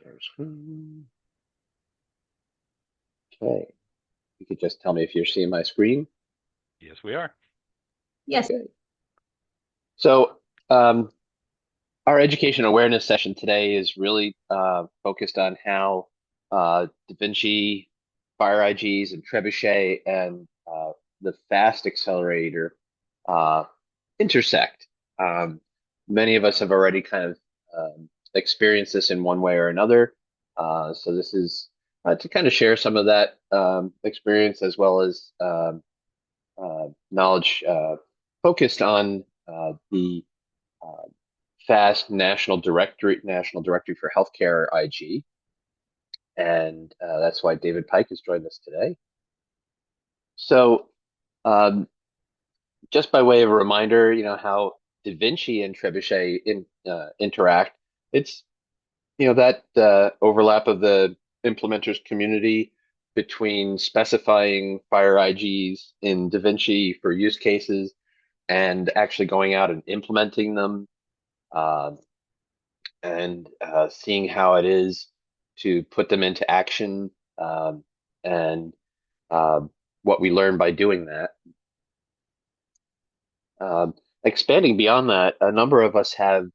Share screen. Okay. You could just tell me if you're seeing my screen. Yes, we are. Yes. Okay. So, our education awareness session today is really focused on how Da Vinci, FHIR IGs, and Trebuchet and the FAST accelerator intersect. Um, Many of us have already kind of experienced this in one way or another. So this is to kind of share some of that experience as well as knowledge focused on the uh, FAST National Directory for Healthcare IG, and that's why David Pyke has joined us today. So, um, just by way of a reminder, how Da Vinci and Trebuchet interact. It's that overlap of the implementers community between specifying FHIR IGs in Da Vinci for use cases and actually going out and implementing them. Um, and seeing how it is to put them into action, and um, what we learn by doing that. Um, Expanding beyond that, a number of us have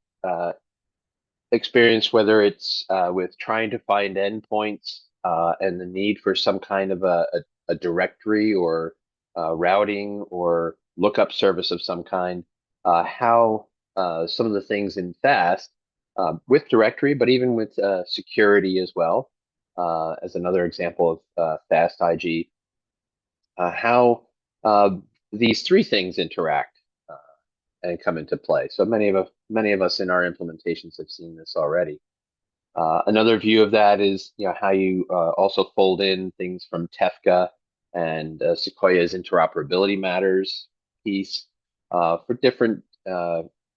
experience, whether it's with trying to find endpoints and the need for some kind of a directory or routing or lookup service of some kind, how some of the things in FAST with directory, but even with security as well, as another example of FAST IG, how uh, these three things interact and come into play. So many of us in our implementations have seen this already. Another view of that is, how you also fold in things from TEFCA and Sequoia's interoperability matters piece for different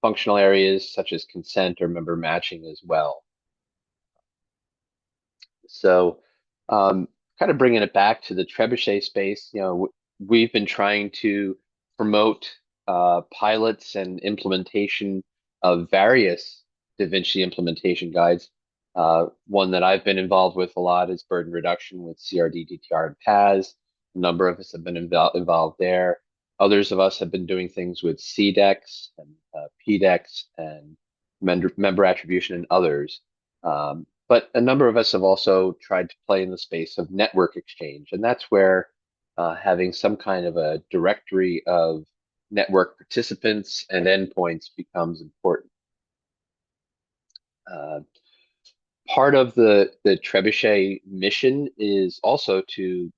functional areas such as consent or member matching as well. So, kind of bringing it back to the Trebuchet space, we've been trying to promote pilots and implementation of various Da Vinci implementation guides. One that I've been involved with a lot is burden reduction with CRD, DTR, and PAS. A number of us have been involved there. Others of us have been doing things with CDEX and PDEX and member attribution and others. But a number of us have also tried to play in the space of network exchange, and that's where having some kind of a directory of network participants and endpoints becomes important. Uh, Part of the Trebuchet mission is also to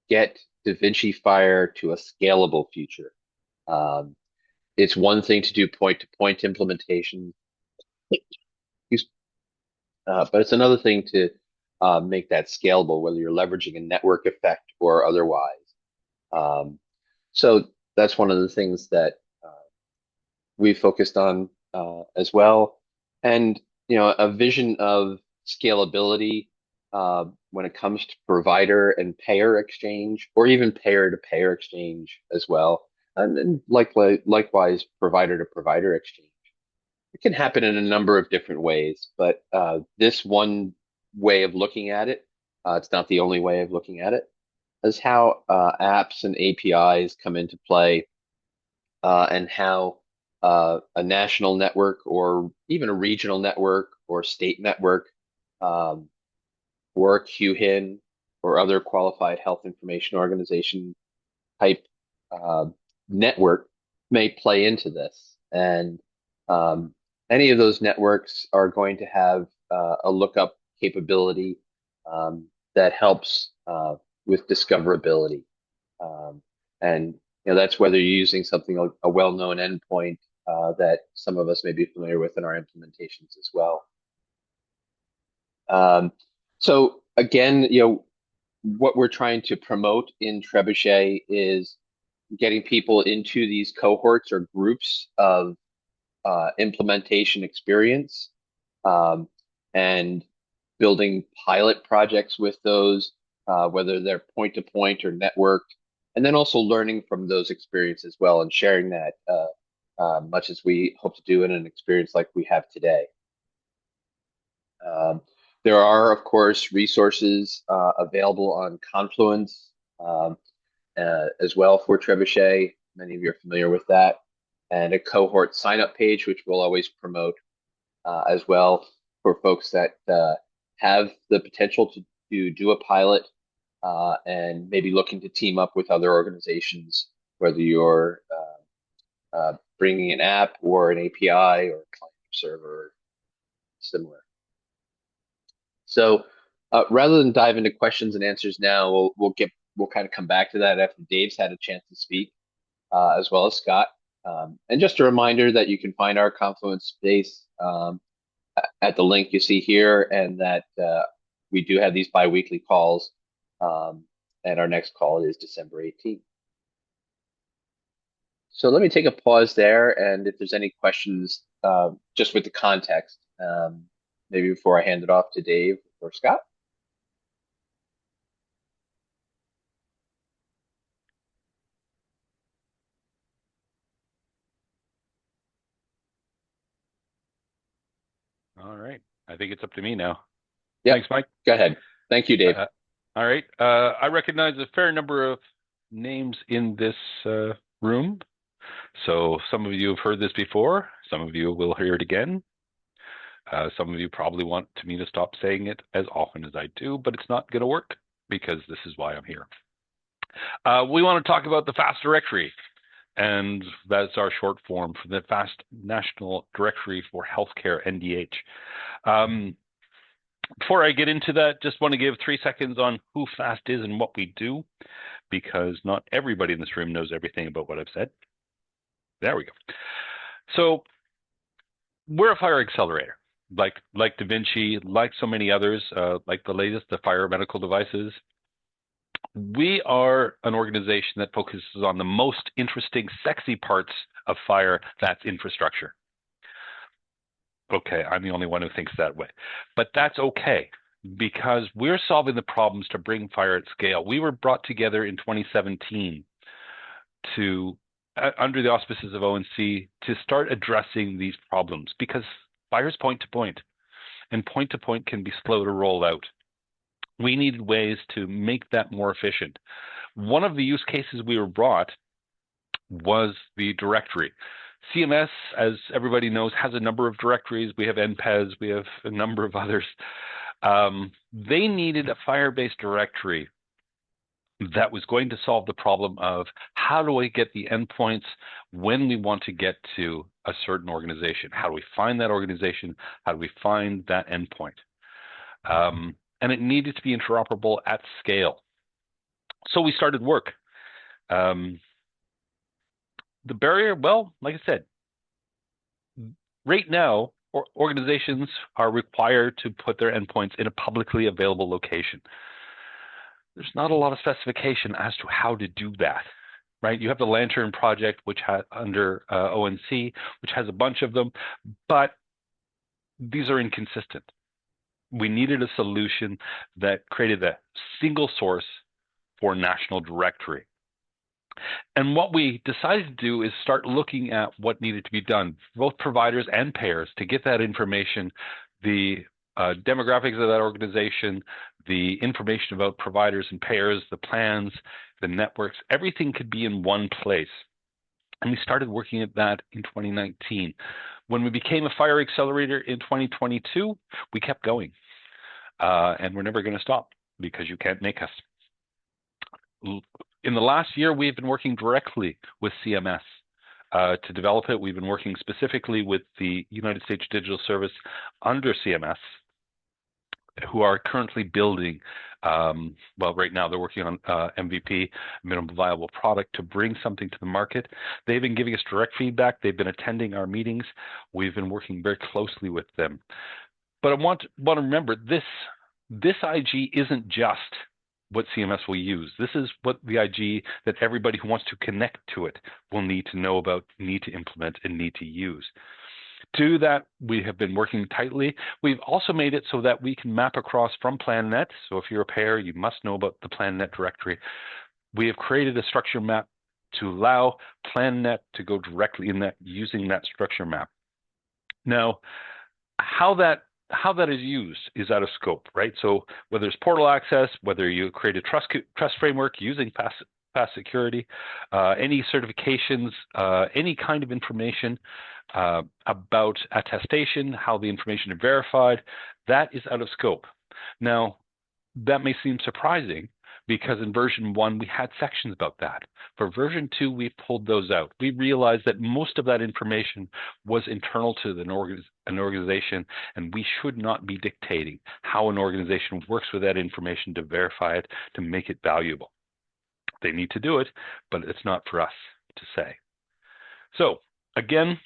get Da Vinci FHIR to a scalable future. Um, it's one thing to do point-to-point implementation, but it's another thing to make that scalable, whether you're leveraging a network effect or otherwise. Um, so that's one of the things that we focused on as well. And, a vision of scalability when it comes to provider and payer exchange, or even payer to payer exchange as well. And likewise, provider to provider exchange. It can happen in a number of different ways, but this one way of looking at it, it's not the only way of looking at it, is how apps and APIs come into play, and how a national network or even a regional network or state network, um, or a QHIN or other qualified health information organization type uh, network may play into this. And um, any of those networks are going to have a lookup capability that helps with discoverability. Um, and that's whether you're using something like a well-known endpoint that some of us may be familiar with in our implementations as well. Um, so again, what we're trying to promote in Trebuchet is getting people into these cohorts or groups of implementation experience, um, and building pilot projects with those, whether they're point to point or networked, and then also learning from those experiences as well and sharing that much as we hope to do in an experience like we have today. Um, There are, of course, resources available on Confluence as well for Trebuchet. Many of you are familiar with that. And a cohort sign-up page, which we'll always promote as well for folks that have the potential to do a pilot and maybe looking to team up with other organizations, whether you're bringing an app or an API or a client server, similar. So rather than dive into questions and answers now, we'll kind of come back to that after Dave's had a chance to speak, as well as Scott. And just a reminder that you can find our Confluence space at the link you see here, and that we do have these bi-weekly calls, and our next call is December 18th. So let me take a pause there, and if there's any questions, just with the context, maybe before I hand it off to Dave or Scott. All right. I think it's up to me now. Yep. Thanks, Mike. Go ahead. Thank you, Dave. All right. I recognize a fair number of names in this room. So some of you have heard this before. Some of you will hear it again. Some of you probably want me to stop saying it as often as I do, but it's not going to work because this is why I'm here. We want to talk about the FAST directory, and that's our short form for the FAST National Directory for Healthcare, NDH. Before I get into that, just want to give 3 seconds on who FAST is and what we do, because not everybody in this room knows everything about what I've said. There we go. So we're a FHIR accelerator, like Da Vinci, like so many others, like the latest, the FHIR medical devices. We are an organization that focuses on the most interesting, sexy parts of FHIR, that's infrastructure. Okay, I'm the only one who thinks that way. But that's okay, because we're solving the problems to bring FHIR at scale. We were brought together in 2017 to, under the auspices of ONC, to start addressing these problems, because FHIR is point-to-point, and point-to-point can be slow to roll out. We needed ways to make that more efficient. One of the use cases we were brought was the directory. CMS, as everybody knows, has a number of directories. We have NPES, we have a number of others. They needed a FHIR-based directory that was going to solve the problem of how do we get the endpoints when we want to get to a certain organization? How do we find that organization? How do we find that endpoint? And it needed to be interoperable at scale. So we started work. The barrier, well, like I said, right now, organizations are required to put their endpoints in a publicly available location. There's not a lot of specification as to how to do that, right? You have the Lantern project, which has under ONC, which has a bunch of them, but these are inconsistent. We needed a solution that created a single source for national directory. And what we decided to do is start looking at what needed to be done, both providers and payers, to get that information, the demographics of that organization, the information about providers and payers, the plans, the networks, everything could be in one place. And we started working at that in 2019. When we became a FHIR accelerator in 2022, we kept going. And we're never going to stop, because you can't make us. In the last year, we've been working directly with CMS to develop it. We've been working specifically with the United States Digital Service under CMS, who are currently building, well, right now they're working on MVP, minimum viable product, to bring something to the market. They've been giving us direct feedback. They've been attending our meetings. We've been working very closely with them. But I want to remember, this IG isn't just what CMS will use. This is what the IG that everybody who wants to connect to it will need to know about, need to implement, and need to use. To do that, we have been working tightly. We've also made it so that we can map across from PlanNet. So if you're a payer, you must know about the PlanNet directory. We have created a structure map to allow PlanNet to go directly in that, using that structure map. Now, how that how that is used is out of scope, right? So whether it's portal access, whether you create a trust framework using fast security, any certifications, any kind of information about attestation, how the information is verified, that is out of scope. Now, that may seem surprising because in version 1, we had sections about that. For version 2, we pulled those out. We realized that most of that information was internal to an organization, and we should not be dictating how an organization works with that information to verify it, to make it valuable. They need to do it, but it's not for us to say. So again,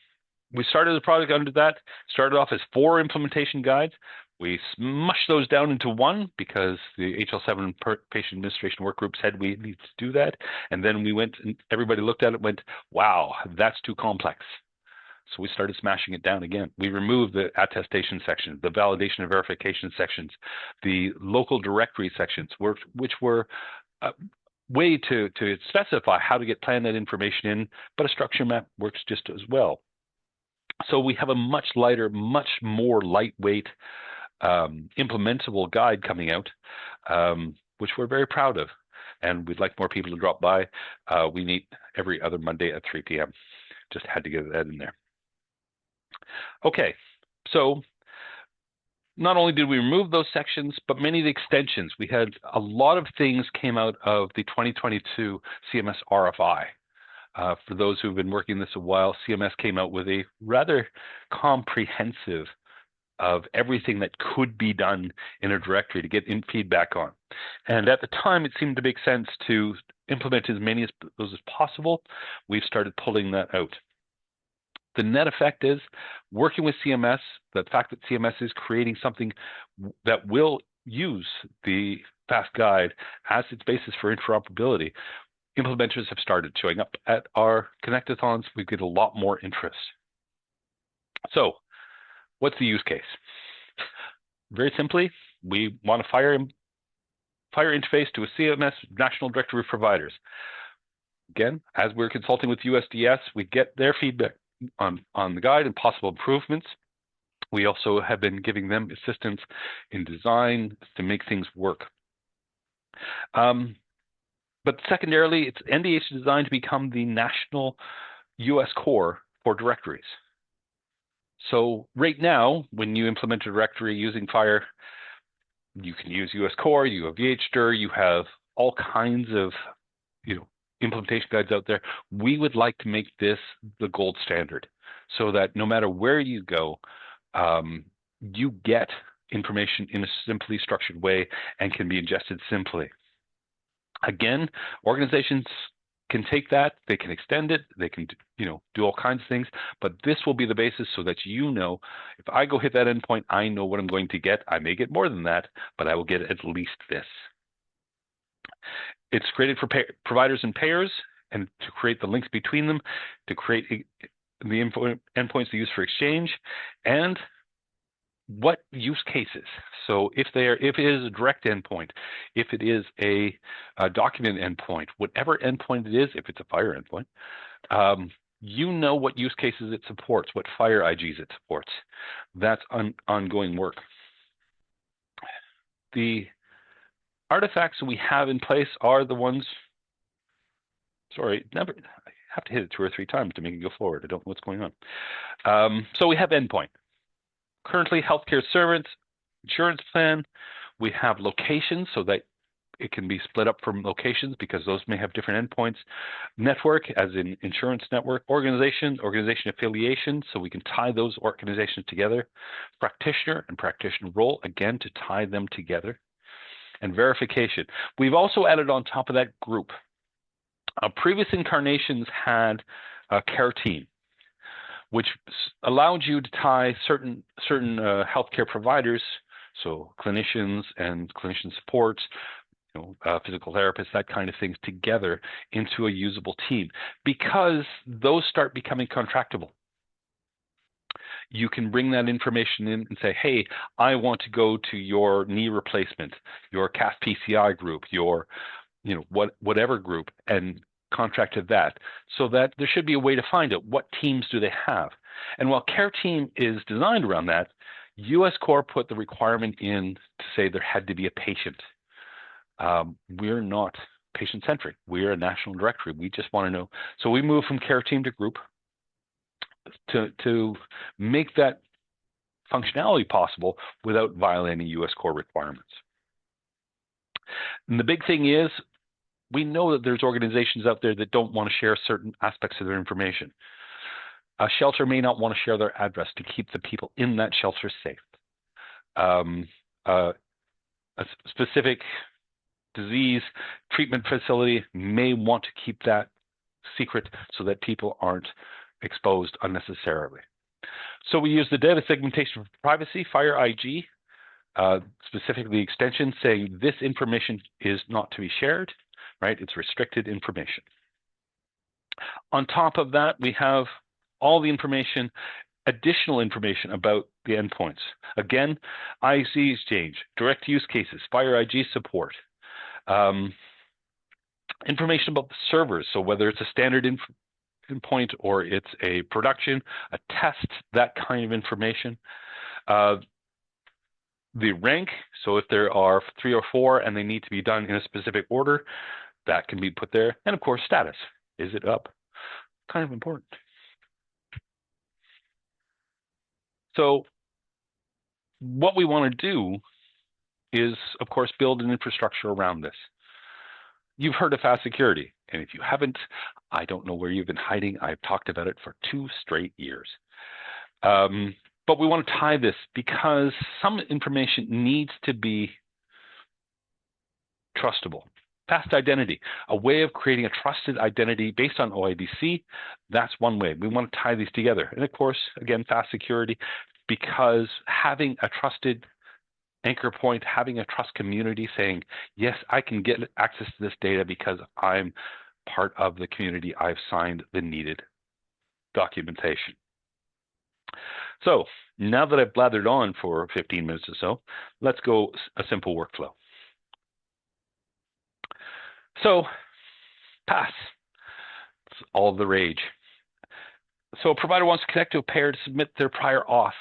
we started the project under that, started off as 4 implementation guides. We smushed those down into 1 because the HL7 patient administration work group said we need to do that. And then we went and everybody looked at it and went, wow, that's too complex. So we started smashing it down again. We removed the attestation section, the validation and verification sections, the local directory sections, which were a way to specify how to get PlanNet information in, but a structure map works just as well. So we have a much lighter, much more lightweight implementable guide coming out, which we're very proud of. And we'd like more people to drop by. We meet every other Monday at 3 p.m. Just had to get that in there. Okay, so not only did we remove those sections, but many of the extensions. We had a lot of things came out of the 2022 CMS RFI. For those who've been working this a while, CMS came out with a rather comprehensive of everything that could be done in a directory to get in feedback on. And at the time, it seemed to make sense to implement as many of those as possible. We've started pulling that out. The net effect is working with CMS, the fact that CMS is creating something that will use the FAST guide as its basis for interoperability. Implementers have started showing up at our Connectathons. We get a lot more interest. So what's the use case? Very simply, we want a FHIR interface to a CMS National Directory of Providers. Again, as we're consulting with USDS, we get their feedback on the guide and possible improvements. We also have been giving them assistance in design to make things work. But secondarily, it's NDH designed to become the national US core for directories. So right now, when you implement a directory using FHIR, you can use US core, you have VHDIR, you have all kinds of implementation guides out there. We would like to make this the gold standard so that no matter where you go, you get information in a simply structured way and can be ingested simply. Again, organizations can take that, they can extend it, they can do all kinds of things, but this will be the basis so that if I go hit that endpoint, I know what I'm going to get. I may get more than that, but I will get at least this. It's created for providers and payers, and to create the links between them, to create the endpoints to use for exchange, and what use cases. So if it is a direct endpoint, if it is a document endpoint, whatever endpoint it is, if it's a FHIR endpoint, you know what use cases it supports, what FHIR IGs it supports. That's ongoing work. The artifacts we have in place are the ones, I have to hit it 2 or 3 times to make it go forward. I don't know what's going on. So we have endpoint. Currently, healthcare servants, insurance plan. We have locations so that it can be split up from locations because those may have different endpoints. Network, as in insurance network. Organization affiliation, so we can tie those organizations together. Practitioner and practitioner role, again, to tie them together. And verification. We've also added on top of that group. Previous incarnations had a care team, which allowed you to tie certain healthcare providers, so clinicians and clinician supports, physical therapists, that kind of things, together into a usable team, because those start becoming contractable. You can bring that information in and say, hey, I want to go to your knee replacement, your CAF PCI group, your whatever group, and contract to that, so that there should be a way to find out what teams do they have. And while care team is designed around that, US Core put the requirement in to say there had to be a patient. We're not patient-centric. We're a national directory. We just want to know. So we moved from care team to group to make that functionality possible without violating US Core requirements. And the big thing is, we know that there's organizations out there that don't want to share certain aspects of their information. A shelter may not want to share their address to keep the people in that shelter safe. A specific disease treatment facility may want to keep that secret so that people aren't exposed unnecessarily. So we use the data segmentation for privacy, FHIR IG, specifically the extension saying this information is not to be shared, right? It's restricted information. On top of that, we have all the information, additional information about the endpoints. Again, eHealthExchange, direct use cases, FHIR IG support, information about the servers, so whether it's a standard endpoint or it's a production, a test, that kind of information. The rank, so if there are 3 or 4 and they need to be done in a specific order, that can be put there. And of course, status. Is it up? Kind of important. So what we want to do is, of course, build an infrastructure around this. You've heard of fast security, and if you haven't, I don't know where you've been hiding. I've talked about it for 2 straight years. But we want to tie this because some information needs to be trustable. Fast identity, a way of creating a trusted identity based on OIDC, that's one way. We want to tie these together. And of course, again, fast security, because having a trusted anchor point, having a trust community saying, yes, I can get access to this data because I'm part of the community. I've signed the needed documentation. So now that I've blathered on for 15 minutes or so, let's go a simple workflow. So pass, it's all the rage. So a provider wants to connect to a payer to submit their prior auth.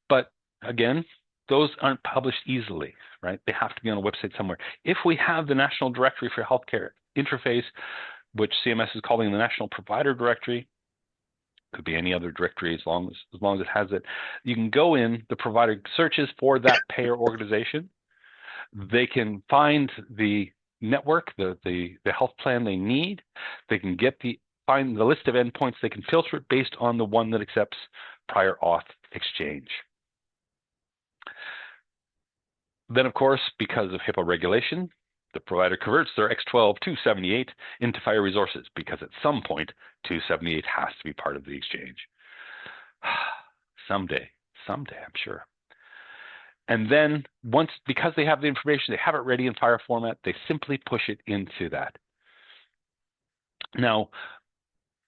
But again, those aren't published easily, right? They have to be on a website somewhere. If we have the National Directory for Healthcare interface, which CMS is calling the National Provider Directory, could be any other directory as long as it has it, you can go in, the provider searches for that payer organization. They can find the network, the health plan they need. They can find the list of endpoints. They can filter it based on the one that accepts prior auth exchange. Then, of course, because of HIPAA regulation, the provider converts their X12 278 into FHIR resources because at some point, 278 has to be part of the exchange. Someday, I'm sure. And then because they have the information, they have it ready in FHIR format, they simply push it into that. Now,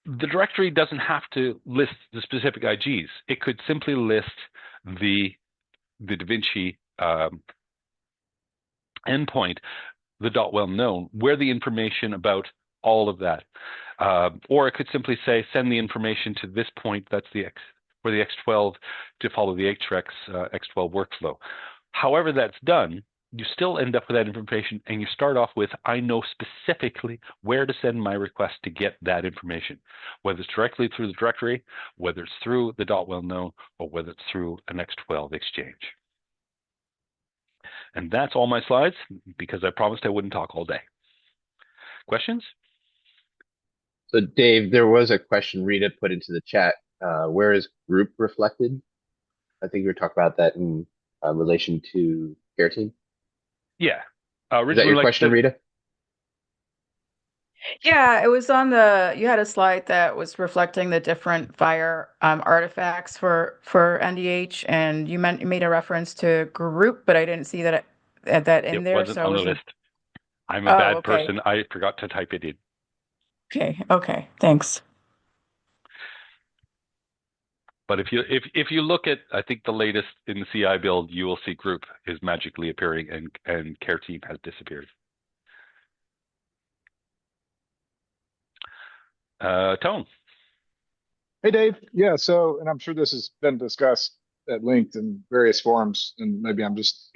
the directory doesn't have to list the specific IGs. It could simply list the Da Vinci endpoint, the .well known, where the information about all of that. Or it could simply say, send the information to this point, that's for the X12 to follow the HREX X12 workflow. However that's done, you still end up with that information and you start off with, I know specifically where to send my request to get that information, whether it's directly through the directory, whether it's through the .well known, or whether it's through an X12 exchange. And that's all my slides because I promised I wouldn't talk all day. Questions? So Dave, there was a question Rita put into the chat. Where is group reflected? I think you were talking about that in relation to care team. Yeah. Is that your question, Rita? Yeah, it was on you had a slide that was reflecting the different FHIR artifacts for NDH, and you made a reference to group, but I didn't see that in there. It wasn't on the list. I'm a bad person. I forgot to type it in. Okay, thanks. But if you look at, I think the latest in the CI build, you will see group is magically appearing and care team has disappeared. Tone. Hey, Dave. Yeah, so, and I'm sure this has been discussed at length in various forums, and maybe I'm just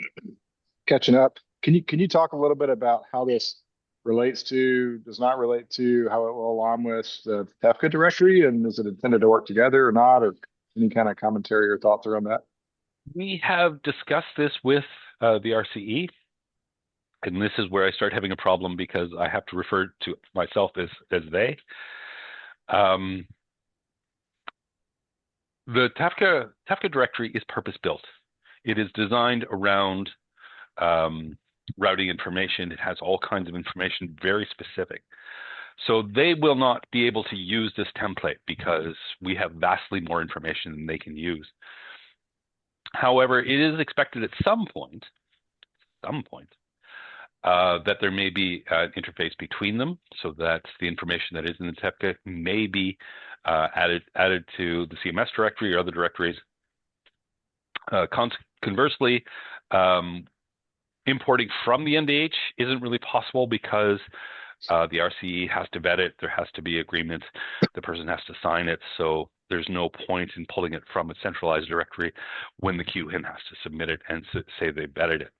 catching up. Can you talk a little bit about how this relates to, does not relate to, how it will align with the TEFCA directory, and is it intended to work together or not, or any kind of commentary or thoughts around that? We have discussed this with the RCE, and this is where I start having a problem because I have to refer to myself as they. The TEFCA directory is purpose-built. It is designed around routing information. It has all kinds of information, very specific. So they will not be able to use this template because we have vastly more information than they can use. However, it is expected at some point, that there may be an interface between them, so that the information that is in the TEFCA may be added to the CMS directory or other directories. Conversely, importing from the NDH isn't really possible because the RCE has to vet it. There has to be agreement. The person has to sign it. So there's no point in pulling it from a centralized directory when the QHIN has to submit it and say they vetted it.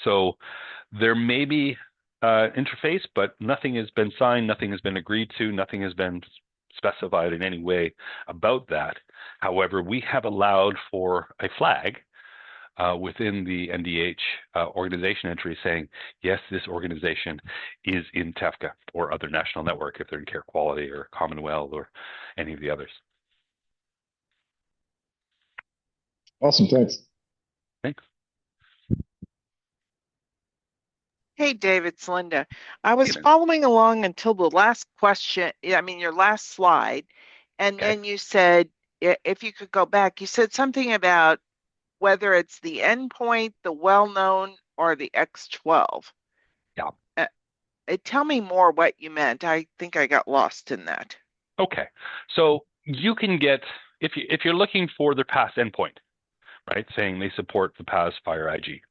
So there may be interface, but nothing has been signed, nothing has been agreed to, nothing has been specified in any way about that. However, we have allowed for a flag within the NDH organization entry saying, yes, this organization is in TEFCA or other national network if they're in Care Quality or Commonwealth or any of the others. Awesome, thanks. Thanks. Hey, Dave, it's Linda. I was following along until the last question, your last slide, and then you said, if you could go back, you said something about whether it's the endpoint, the well-known, or the X12. Yeah. Tell me more what you meant. I think I got lost in that. Okay. So you can get, if you're looking for their PAS endpoint, right, saying they support the PAS FHIR IG,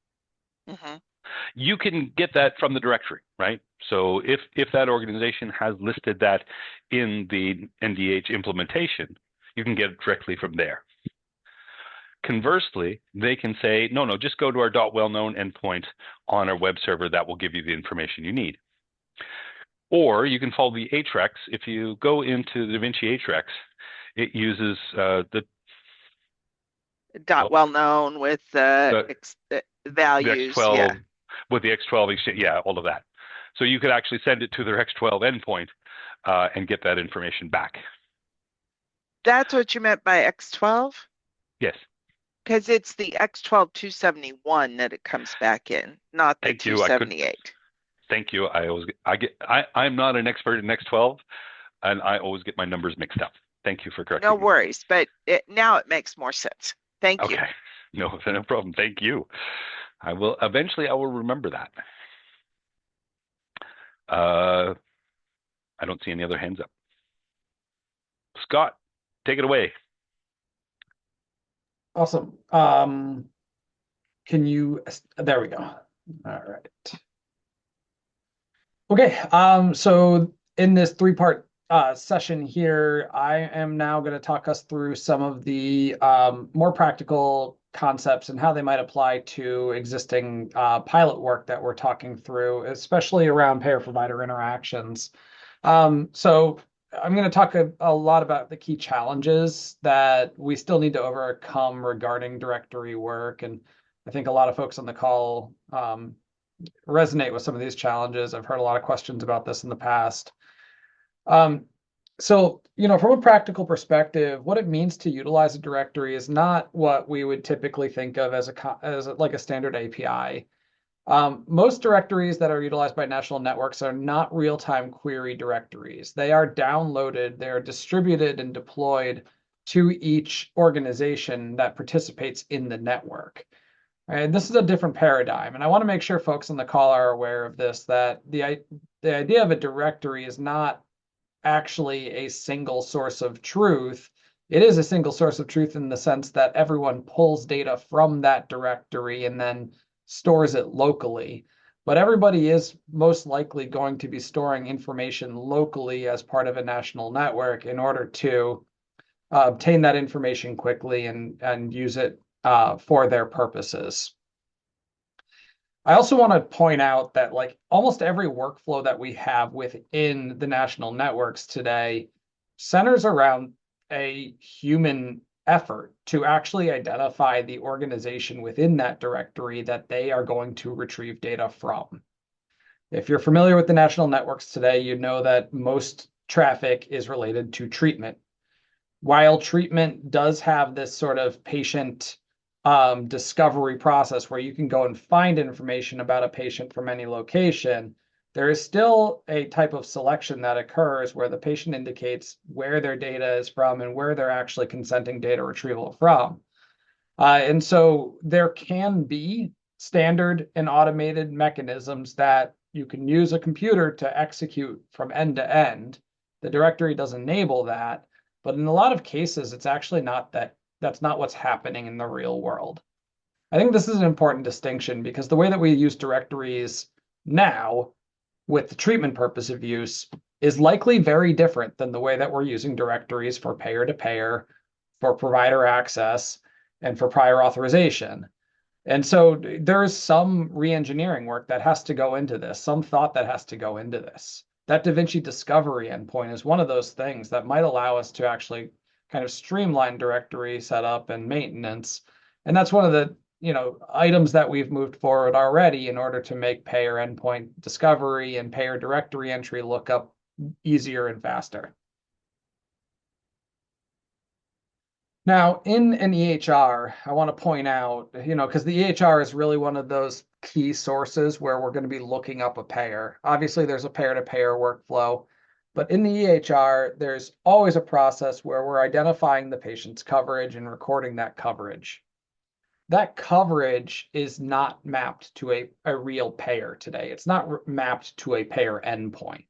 you can get that from the directory, right? So if that organization has listed that in the NDH implementation, you can get it directly from there. Conversely, they can say, no, just go to our .wellknown endpoint on our web server. That will give you the information you need. Or you can follow the HREX. If you go into the Vinci HREX, it uses the .wellknown with values. The X12, with the X12 exchange, all of that. So you could actually send it to their X12 endpoint and get that information back. That's what you meant by X12? Yes. Because it's the X12 271 that it comes back in, not the 278. Thank you. I'm not an expert in X12, and I always get my numbers mixed up. Thank you for correcting me. No worries, but now it makes more sense. Thank you. Okay. No problem. Thank you. I will remember that. I don't see any other hands up. Scott, take it away. Awesome. There we go. All right. Okay. So in this three-part session here, I am now going to talk us through some of the more practical concepts and how they might apply to existing pilot work that we're talking through, especially around payer-provider interactions. So I'm going to talk a lot about the key challenges that we still need to overcome regarding directory work. And I think a lot of folks on the call resonate with some of these challenges. I've heard a lot of questions about this in the past. So, from a practical perspective, what it means to utilize a directory is not what we would typically think of as like a standard API. Most directories that are utilized by national networks are not real-time query directories. They are downloaded, they are distributed and deployed to each organization that participates in the network. And this is a different paradigm. And I want to make sure folks on the call are aware of this, that the idea of a directory is not actually a single source of truth. It is a single source of truth in the sense that everyone pulls data from that directory and then stores it locally. But everybody is most likely going to be storing information locally as part of a national network in order to obtain that information quickly and use it for their purposes. I also want to point out that like almost every workflow that we have within the national networks today centers around a human effort to actually identify the organization within that directory that they are going to retrieve data from. If you're familiar with the national networks today, you know that most traffic is related to treatment. While treatment does have this sort of patient discovery process where you can go and find information about a patient from any location, there is still a type of selection that occurs where the patient indicates where their data is from and where they're actually consenting data retrieval from. And so there can be standard and automated mechanisms that you can use a computer to execute from end to end. The directory does enable that, but in a lot of cases, it's actually not that. That's not what's happening in the real world. I think this is an important distinction because the way that we use directories now with the treatment purpose of use is likely very different than the way that we're using directories for payer to payer, for provider access, and for prior authorization. And so there's some re-engineering work that has to go into this, some thought that has to go into this. That Da Vinci discovery endpoint is one of those things that might allow us to actually kind of streamline directory setup and maintenance. And that's one of the items that we've moved forward already in order to make payer endpoint discovery and payer directory entry lookup easier and faster. Now, in an EHR, I want to point out, because the EHR is really one of those key sources where we're going to be looking up a payer. Obviously, there's a payer-to-payer workflow, but in the EHR, there's always a process where we're identifying the patient's coverage and recording that coverage. That coverage is not mapped to a real payer today. It's not mapped to a payer endpoint.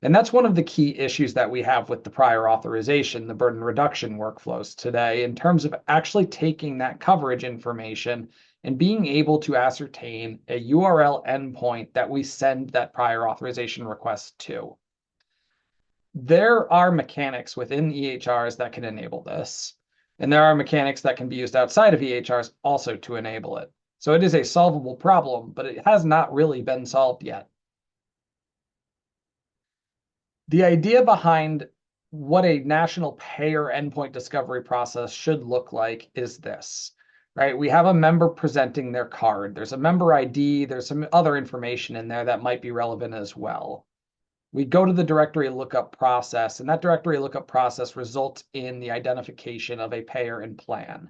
And that's one of the key issues that we have with the prior authorization, the burden reduction workflows today, in terms of actually taking that coverage information and being able to ascertain a URL endpoint that we send that prior authorization request to. There are mechanics within EHRs that can enable this, and there are mechanics that can be used outside of EHRs also to enable it. So it is a solvable problem, but it has not really been solved yet. The idea behind what a national payer endpoint discovery process should look like is this, right? We have a member presenting their card. There's a member ID. There's some other information in there that might be relevant as well. We go to the directory lookup process, and that directory lookup process results in the identification of a payer and plan.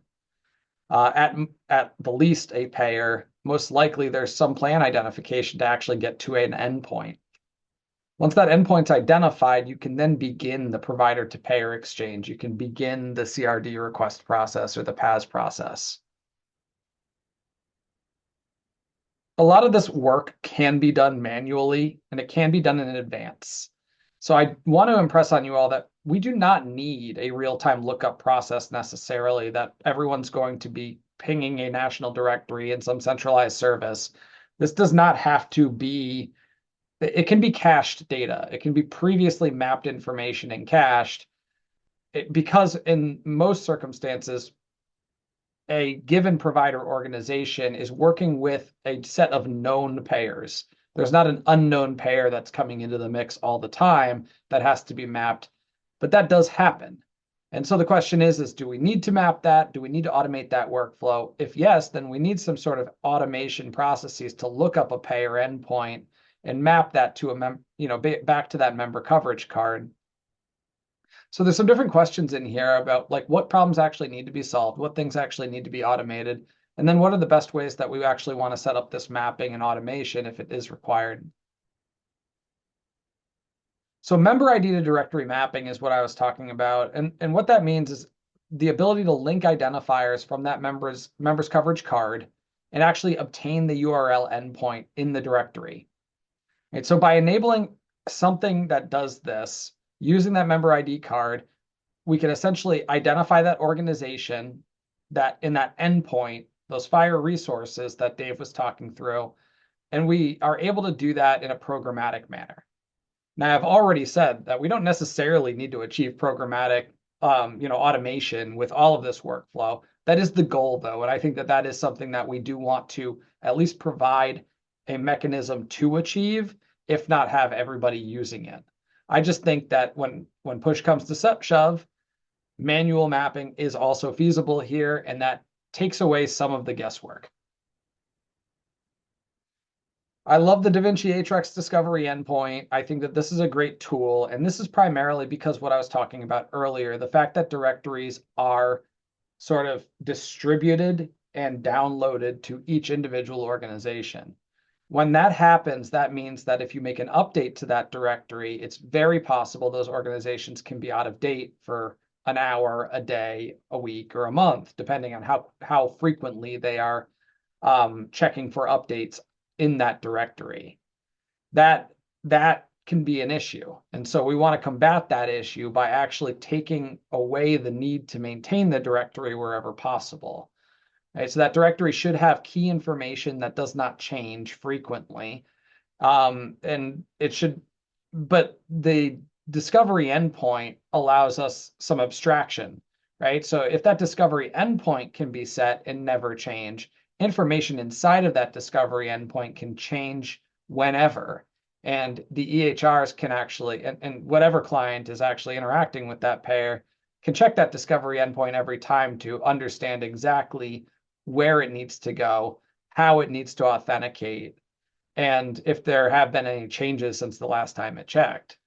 At the least a payer, most likely there's some plan identification to actually get to an endpoint. Once that endpoint's identified, you can then begin the provider to payer exchange. You can begin the CRD request process or the PAS process. A lot of this work can be done manually, and it can be done in advance. So I want to impress on you all that we do not need a real-time lookup process necessarily, that everyone's going to be pinging a national directory in some centralized service. This does not have to be. It can be cached data. It can be previously mapped information and cached because in most circumstances, a given provider organization is working with a set of known payers. There's not an unknown payer that's coming into the mix all the time that has to be mapped, but that does happen. And so the question is do we need to map that? Do we need to automate that workflow? If yes, then we need some sort of automation processes to look up a payer endpoint and map that to back to that member coverage card. So there's some different questions in here about like what problems actually need to be solved, what things actually need to be automated, and then what are the best ways that we actually want to set up this mapping and automation if it is required. So member ID to directory mapping is what I was talking about. And what that means is the ability to link identifiers from that member's coverage card and actually obtain the URL endpoint in the directory. Right, so by enabling something that does this, using that member ID card, we can essentially identify that organization that in that endpoint, those FHIR resources that Dave was talking through, and we are able to do that in a programmatic manner. Now, I've already said that we don't necessarily need to achieve programmatic automation with all of this workflow. That is the goal, though, and I think that that is something that we do want to at least provide a mechanism to achieve, if not have everybody using it. I just think that when push comes to shove, manual mapping is also feasible here, and that takes away some of the guesswork. I love the DaVinci Atrix discovery endpoint. I think that this is a great tool, and this is primarily because what I was talking about earlier, the fact that directories are sort of distributed and downloaded to each individual organization. When that happens, that means that if you make an update to that directory, it's very possible those organizations can be out of date for an hour, a day, a week, or a month, depending on how frequently they are checking for updates in that directory. That can be an issue. And so we want to combat that issue by actually taking away the need to maintain the directory wherever possible. Right, so that directory should have key information that does not change frequently. And it should, but the discovery endpoint allows us some abstraction, right? So if that discovery endpoint can be set and never change, information inside of that discovery endpoint can change whenever. And the EHRs can actually, and whatever client is actually interacting with that payer, can check that discovery endpoint every time to understand exactly where it needs to go, how it needs to authenticate, and if there have been any changes since the last time it checked.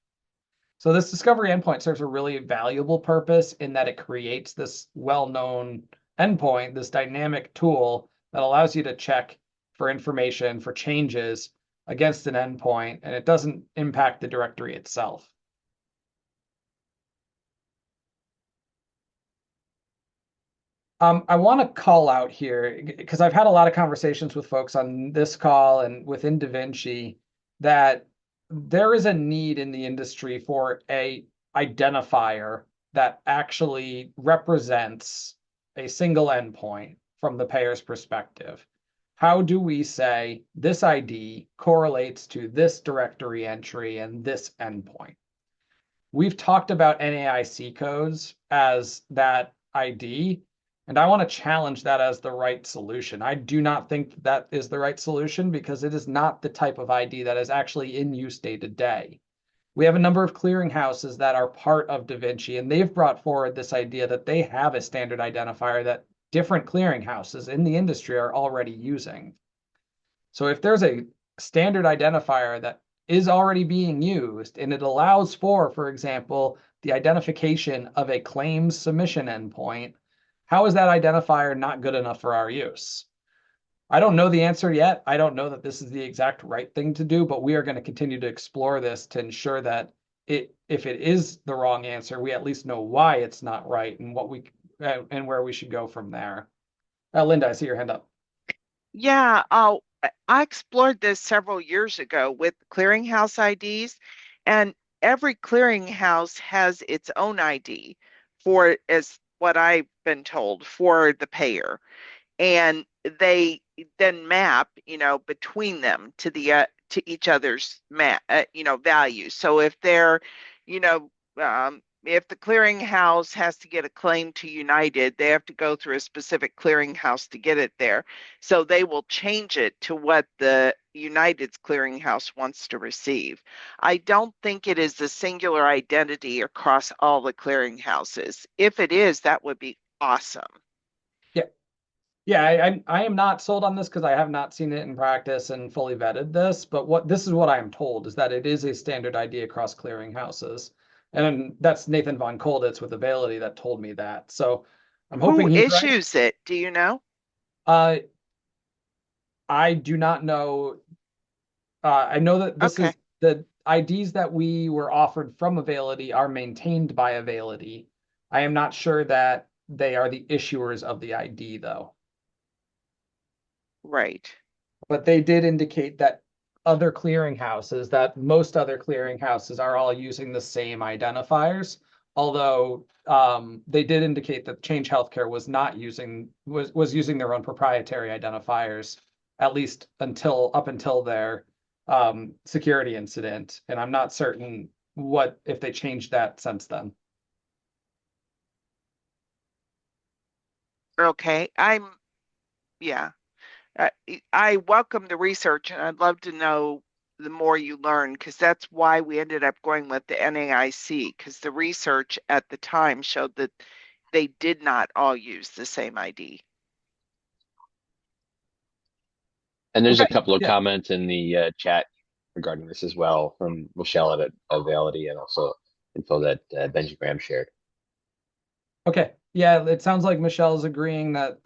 So this discovery endpoint serves a really valuable purpose in that it creates this well-known endpoint, this dynamic tool that allows you to check for information, for changes against an endpoint, and it doesn't impact the directory itself. I want to call out here, because I've had a lot of conversations with folks on this call and within DaVinci, that there is a need in the industry for a identifier that actually represents a single endpoint from the payer's perspective. How do we say this ID correlates to this directory entry and this endpoint? We've talked about NAIC codes as that ID, and I want to challenge that as the right solution. I do not think that is the right solution because it is not the type of ID that is actually in use day to day. We have a number of clearinghouses that are part of DaVinci, and they've brought forward this idea that they have a standard identifier that different clearinghouses in the industry are already using. So if there's a standard identifier that is already being used and it allows for example, the identification of a claims submission endpoint, how is that identifier not good enough for our use? I don't know the answer yet. I don't know that this is the exact right thing to do, but we are going to continue to explore this to ensure that if it is the wrong answer, we at least know why it's not right and and where we should go from there. Linda, I see your hand up. Yeah, I explored this several years ago with clearinghouse IDs, and every clearinghouse has its own ID for, as what I've been told, for the payer. And they then map, between them to the to each other's values. So if they're, if the clearinghouse has to get a claim to United, they have to go through a specific clearinghouse to get it there. So they will change it to what the United's clearinghouse wants to receive. I don't think it is a singular identity across all the clearinghouses. If it is, that would be awesome. Yeah, I am not sold on this because I have not seen it in practice and fully vetted this, but this is what I am told is that it is a standard ID across clearinghouses. And that's Nathan von Kolditz with Availity that told me that. So I'm hoping Who he's right. issues it? Do you know? I do not know. I know that this is the IDs that we were offered from Availity are maintained by Availity. I am not sure that they are the issuers of the ID, though. Right. But they did indicate that most other clearinghouses are all using the same identifiers, although they did indicate that Change Healthcare was using their own proprietary identifiers, at least up until their security incident. And I'm not certain if they changed that since then. Okay, yeah. Uh, I welcome the research, and I'd love to know the more you learn, because that's why we ended up going with the NAIC, because the research at the time showed that they did not all use the same ID. And there's a Okay, couple of yeah. comments in the chat regarding this as well from Michelle at Availity and also info that Benji Graham shared. Okay, yeah, it sounds like Michelle is agreeing that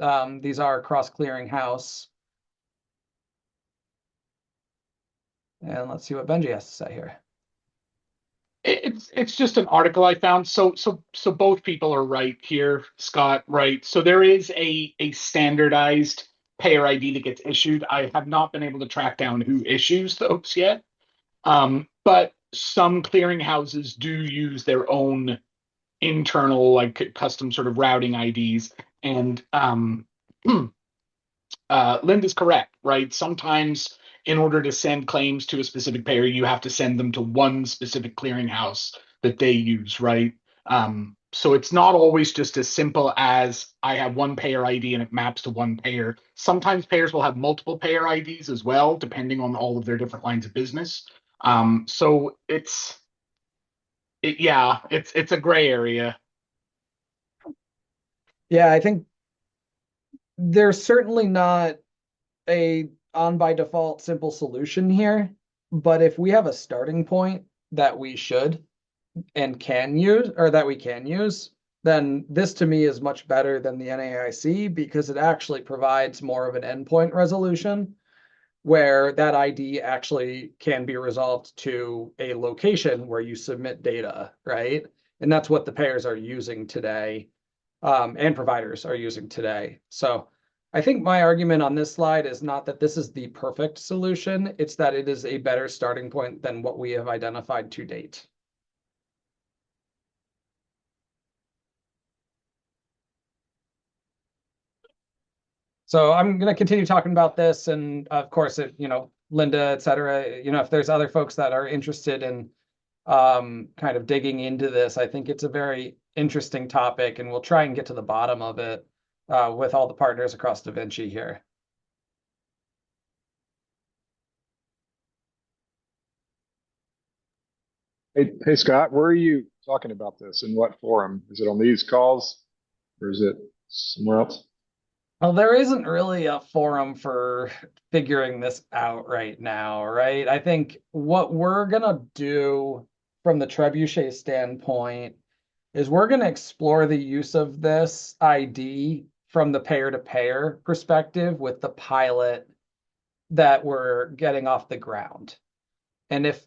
these are cross-clearinghouse. And let's see what Benji has to say here. It's just an article I found. So both people are right here, Scott, right? So there is a standardized payer ID that gets issued. I have not been able to track down who issues those yet. But some clearinghouses do use their own internal, like custom sort of routing IDs. And Linda's correct, right? Sometimes in order to send claims to a specific payer, you have to send them to one specific clearinghouse that they use, right? So it's not always just as simple as I have one payer ID and it maps to one payer. Sometimes payers will have multiple payer IDs as well, depending on all of their different lines of business. So it's a gray area. Yeah, I think there's certainly not a on by default simple solution here, but if we have a starting point that we should and can use, or that we can use, then this to me is much better than the NAIC because it actually provides more of an endpoint resolution where that ID actually can be resolved to a location where you submit data, right? And that's what the payers are using today, and providers are using today. So I think my argument on this slide is not that this is the perfect solution, it's that it is a better starting point than what we have identified to date. So I'm going to continue talking about this, and of course, Linda, et cetera, if there's other folks that are interested in kind of digging into this, I think it's a very interesting topic, and we'll try and get to the bottom of it with all the partners across Da Vinci here. Hey, Scott, where are you talking about this? In what forum? Is it on these calls or is it somewhere else? Well, there isn't really a forum for figuring this out right now, right? I think what we're gonna do from the Trebuchet standpoint is we're gonna explore the use of this ID from the payer-to-payer perspective with the pilot that we're getting off the ground. And if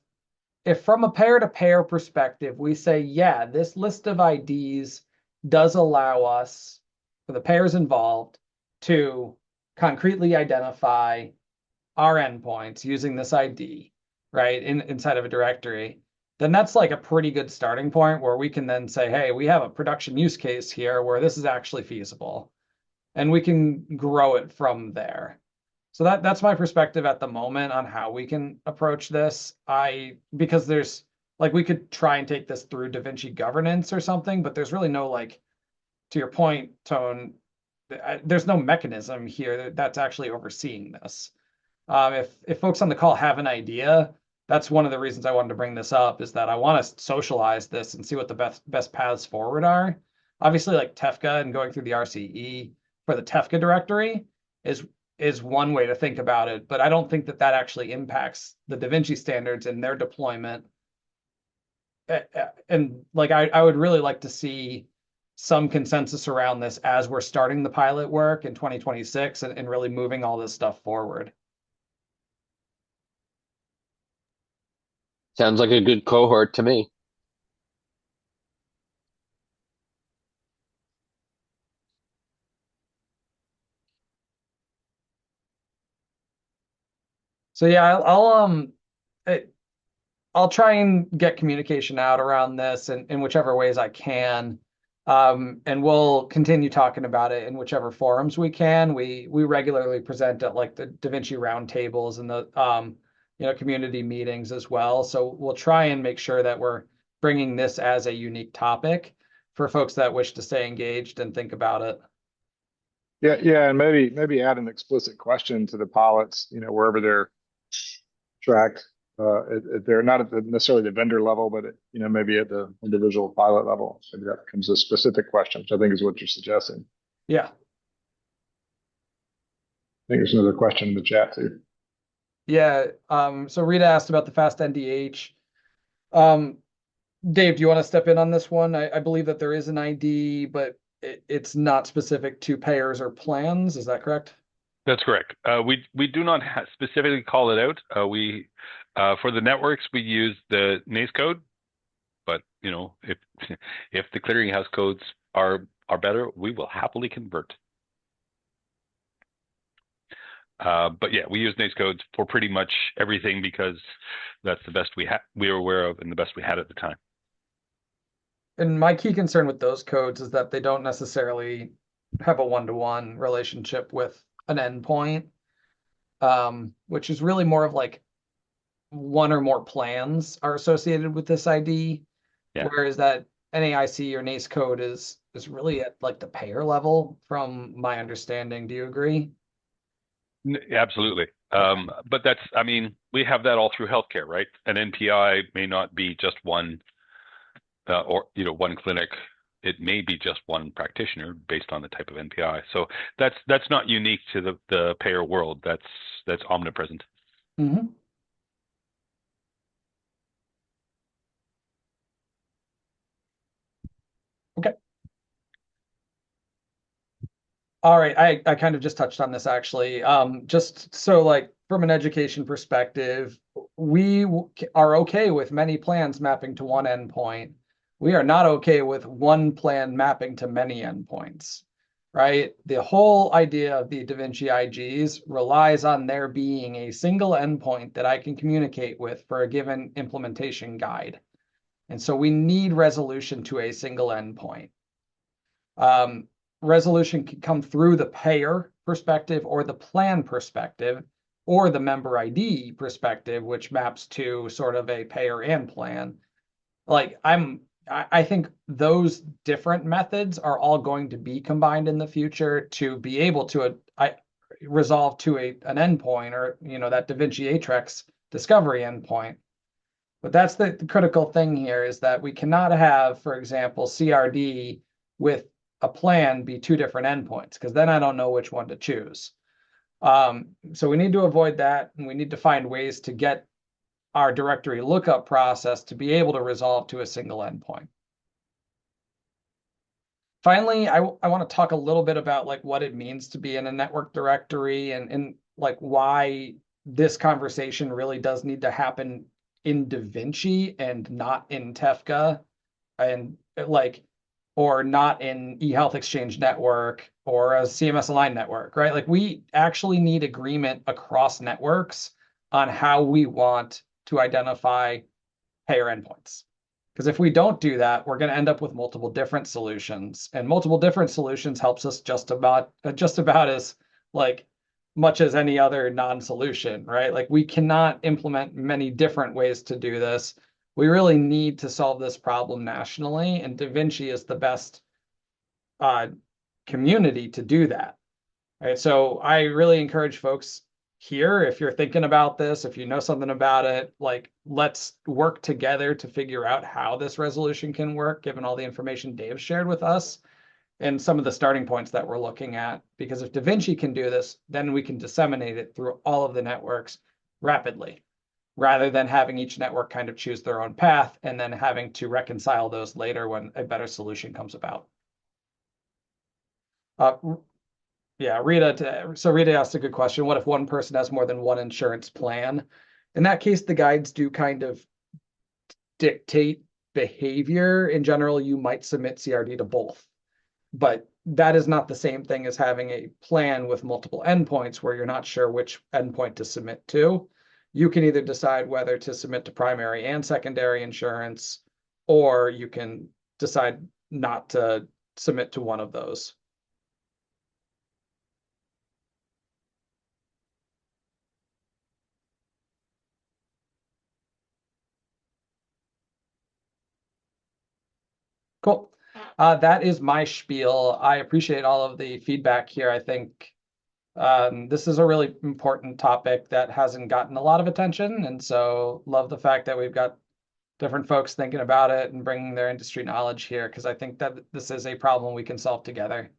from a payer-to-payer perspective, we say, yeah, this list of IDs does allow us, for the payers involved, to concretely identify our endpoints using this ID, right, inside of a directory, then that's like a pretty good starting point where we can then say, hey, we have a production use case here where this is actually feasible, and we can grow it from there. So that's my perspective at the moment on how we can approach this. Because there's like we could try and take this through Da Vinci governance or something, but there's really no, like, to your point, Tone, there's no mechanism here that's actually overseeing this. If folks on the call have an idea, that's one of the reasons I wanted to bring this up, is that I want to socialize this and see what the best paths forward are. Obviously, like TEFCA and going through the RCE for the TEFCA directory is one way to think about it, but I don't think that actually impacts the Da Vinci standards and their deployment. And like I would really like to see some consensus around this as we're starting the pilot work in 2026 and really moving all this stuff forward. Sounds like a good cohort to me. So yeah, I'll try and get communication out around this in whichever ways I can. And we'll continue talking about it in whichever forums we can. We regularly present at like the Da Vinci roundtables and the community meetings as well. So we'll try and make sure that we're bringing this as a unique topic for folks that wish to stay engaged and think about it. Yeah, and maybe add an explicit question to the pilots, wherever they're tracked. If they're not at necessarily the vendor level, but maybe at the individual pilot level. Maybe that becomes a specific question, which I think is what you're suggesting. Yeah. I think there's another question in the chat too. Yeah. So Rita asked about the fast NDH. Dave, do you want to step in on this one? I believe that there is an ID, but it's not specific to payers or plans. Is that correct? That's correct. We do not specifically call it out. For the networks, we use the NACE code, but if if the clearinghouse codes are better, we will happily convert. But yeah, we use NACE codes for pretty much everything because that's the best we were aware of and the best we had at the time. And my key concern with those codes is that they don't necessarily have a one-to-one relationship with an endpoint, which is really more of like one or more plans are associated with this ID, whereas that NAIC or NACE code is really at like the payer level, from my understanding. Do you agree? Absolutely. But we have that all through healthcare, right? An NPI may not be just one, or one clinic. It may be just one practitioner based on the type of NPI. So that's not unique to the payer world. That's omnipresent. Mm-hmm. Okay. All right, I kind of just touched on this actually. Just so like from an education perspective, we are okay with many plans mapping to one endpoint. We are not okay with one plan mapping to many endpoints, right? The whole idea of the Da Vinci IGs relies on there being a single endpoint that I can communicate with for a given implementation guide. And so we need resolution to a single endpoint. Resolution can come through the payer perspective or the plan perspective or the member ID perspective, which maps to sort of a payer and plan. Like I think those different methods are all going to be combined in the future to be able to resolve to an endpoint, or that Da Vinci Atrex discovery endpoint. But that's the critical thing here, is that we cannot have, for example, CRD with a plan be two different endpoints, because then I don't know which one to choose. So we need to avoid that, and we need to find ways to get our directory lookup process to be able to resolve to a single endpoint. Finally, I want to talk a little bit about like what it means to be in a network directory, and like why this conversation really does need to happen in Da Vinci and not in TEFCA, and or not in eHealthExchange network or a CMS aligned network, right? Like we actually need agreement across networks on how we want to identify payer endpoints. Because if we don't do that, we're going to end up with multiple different solutions, and multiple different solutions helps us just about as like much as any other non-solution, right? Like we cannot implement many different ways to do this. We really need to solve this problem nationally, and Da Vinci is the best community to do that. Right. So I really encourage folks here, if you're thinking about this, if you know something about it, like let's work together to figure out how this resolution can work, given all the information Dave shared with us and some of the starting points that we're looking at. Because if Da Vinci can do this, then we can disseminate it through all of the networks rapidly, rather than having each network kind of choose their own path and then having to reconcile those later when a better solution comes about. Yeah, Rita asked a good question. What if one person has more than one insurance plan? In that case, the guides do kind of dictate behavior. In general, you might submit CRD to both, but that is not the same thing as having a plan with multiple endpoints where you're not sure which endpoint to submit to. You can either decide whether to submit to primary and secondary insurance, or you can decide not to submit to one of those. Cool. That is my spiel. I appreciate all of the feedback here. I think this is a really important topic that hasn't gotten a lot of attention, and so love the fact that we've got different folks thinking about it and bringing their industry knowledge here, because I think that this is a problem we can solve together.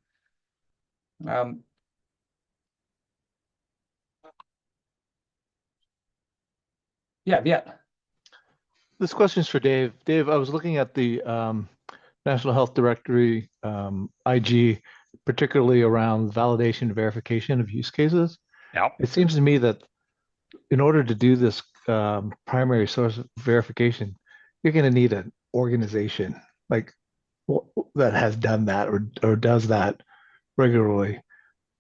Yeah. This question is for Dave. Dave, I was looking at the National Health Directory IG, particularly around validation and verification of use cases. Yeah. It seems to me that in order to do this primary source verification, you're going to need an organization like that has done that or does that regularly,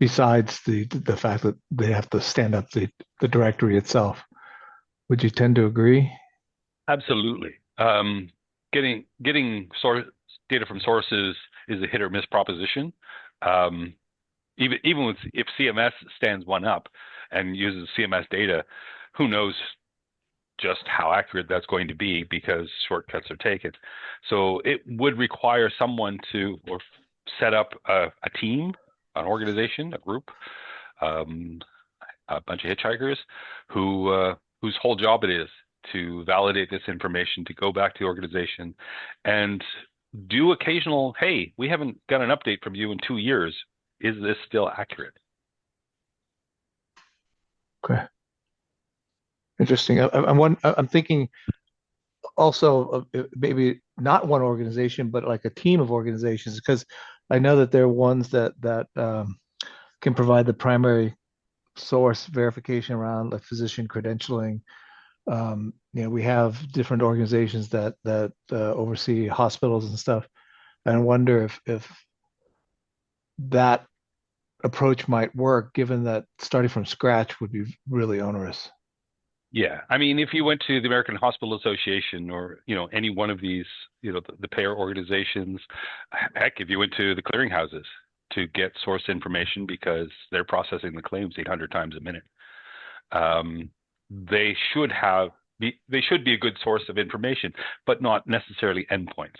besides the fact that they have to stand up the directory itself. Would you tend to agree? Absolutely. Getting source data from sources is a hit or miss proposition. Even with if CMS stands one up and uses CMS data, who knows just how accurate that's going to be because shortcuts are taken. So it would require someone to set up a team, an organization, a group, a bunch of hitchhikers whose whole job it is to validate this information, to go back to the organization and do occasional, hey, we haven't got an update from you in 2 years. Is this still accurate? Okay. Interesting. I'm thinking also of maybe not one organization, but like a team of organizations, because I know that there are ones that can provide the primary source verification around like physician credentialing. We have different organizations that oversee hospitals and stuff. And I wonder if that approach might work, given that starting from scratch would be really onerous. Yeah, I mean, if you went to the American Hospital Association or any one of these, the payer organizations, heck, if you went to the clearinghouses to get source information because they're processing the claims 800 times a minute, they should be a good source of information, but not necessarily endpoints.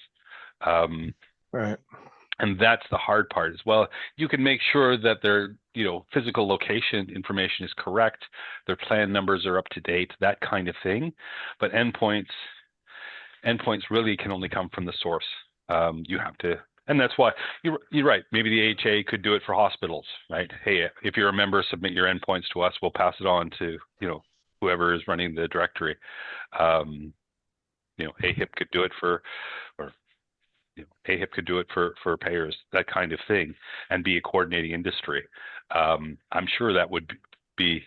Right. And that's the hard part as well. You can make sure that their physical location information is correct, their plan numbers are up to date, that kind of thing. But endpoints really can only come from the source. You have to, and that's why you're right. Maybe the AHA could do it for hospitals, right? Hey, if you're a member, submit your endpoints to us. We'll pass it on to whoever is running the directory. AHIP could do it AHIP could do it for payers, that kind of thing, and be a coordinating industry. I'm sure that would be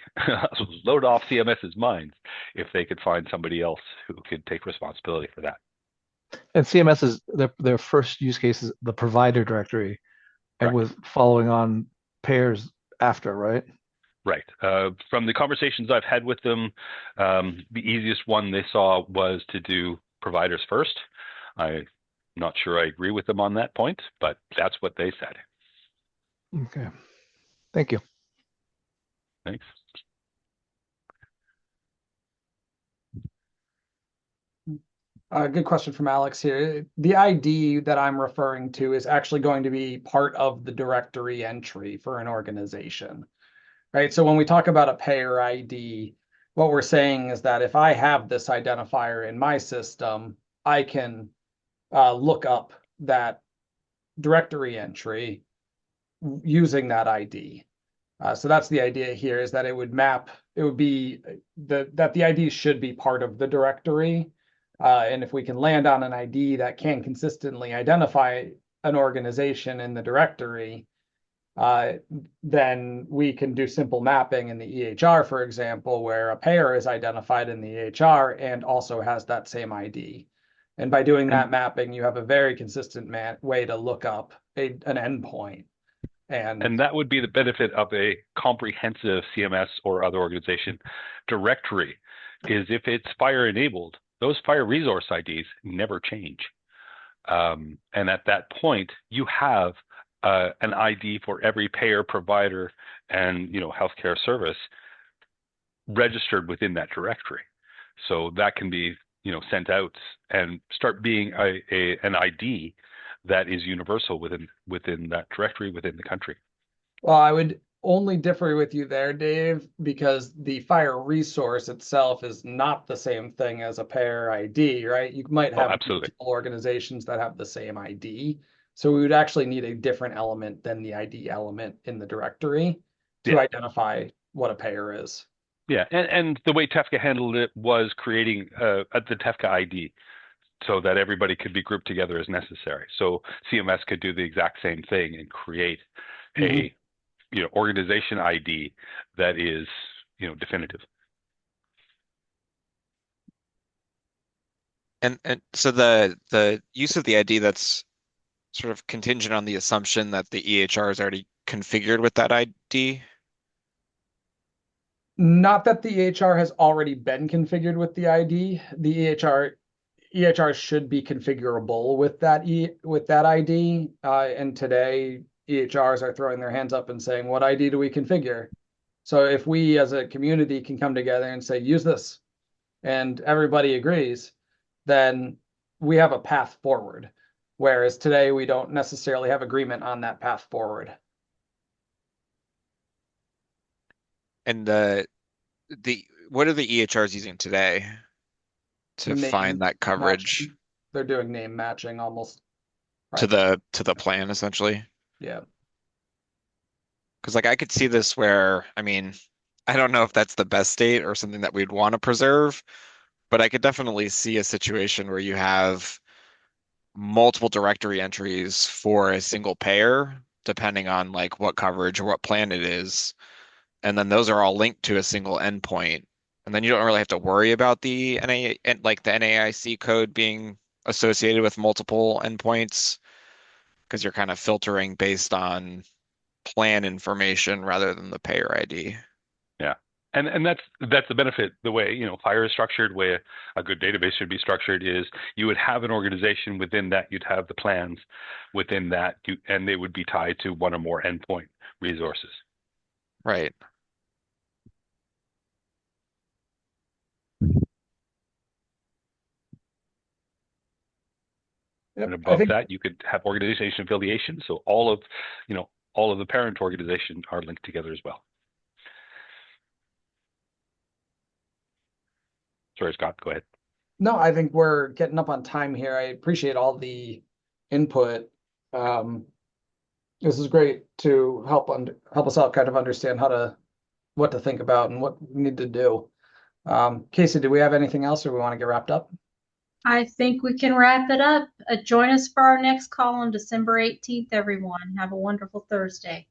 load off CMS's minds if they could find somebody else who could take responsibility for that. And CMS is their first use case is the provider directory, and with following on payers after, right? Right. From the conversations I've had with them, the easiest one they saw was to do providers first. I'm not sure I agree with them on that point, but that's what they said. Okay. Thank you. Thanks. Good question from Alex here. The ID that I'm referring to is actually going to be part of the directory entry for an organization, right? So when we talk about a payer ID, what we're saying is that if I have this identifier in my system, I can look up that directory entry using that ID. So that's the idea here, is that it would be that the ID should be part of the directory. And if we can land on an ID that can consistently identify an organization in the directory, then we can do simple mapping in the EHR, for example, where a payer is identified in the EHR and also has that same ID. And by doing that mapping, you have a very consistent way to look up an endpoint. And that would be the benefit of a comprehensive CMS or other organization directory, is if it's FHIR enabled, those FHIR resource IDs never change. And at that point, you have an ID for every payer, provider, and healthcare service registered within that directory. So that can be sent out and start being an ID that is universal within that directory within the country. Well, I would only differ with you there, Dave, because the FHIR resource itself is not the same thing as a payer ID, right? You might have absolutely. multiple organizations that have the same ID. So we would actually need a different element than the ID element in the directory to identify what a payer is. Yeah, and the way TEFCA handled it was creating the TEFCA ID so that everybody could be grouped together as necessary. So CMS could do the exact same thing and create a organization ID that is definitive. And so the use of the ID that's sort of contingent on the assumption that the EHR is already configured with that ID. Not that the EHR has already been configured with the ID. The EHR should be configurable with that ID. And today EHRs are throwing their hands up and saying, what ID do we configure? So if we as a community can come together and say, use this, and everybody agrees, then we have a path forward. Whereas today we don't necessarily have agreement on that path forward. And what are the EHRs using today to find that coverage? Matching. They're doing name matching almost to the plan essentially. Yeah. Because I could see this where, I don't know if that's the best state or something that we'd want to preserve, but I could definitely see a situation where you have multiple directory entries for a single payer, depending on what coverage or what plan it is. And then those are all linked to a single endpoint. And then you don't really have to worry about the the NAIC code being associated with multiple endpoints, because you're kind of filtering based on plan information rather than the payer ID. Yeah. And that's the benefit. The way FHIR is structured, way a good database should be structured, is you would have an organization within that, you'd have the plans within that, and they would be tied to one or more endpoint resources. Right. And above that, you could have organization affiliation. So all of the parent organizations are linked together as well. Sorry, Scott, go ahead. No, I think we're getting up on time here. I appreciate all the input. This is great to help us out kind of understand what to think about and what we need to do. Casey, do we have anything else or we want to get wrapped up? I think we can wrap it up. Join us for our next call on December 18th, everyone. Have a wonderful Thursday.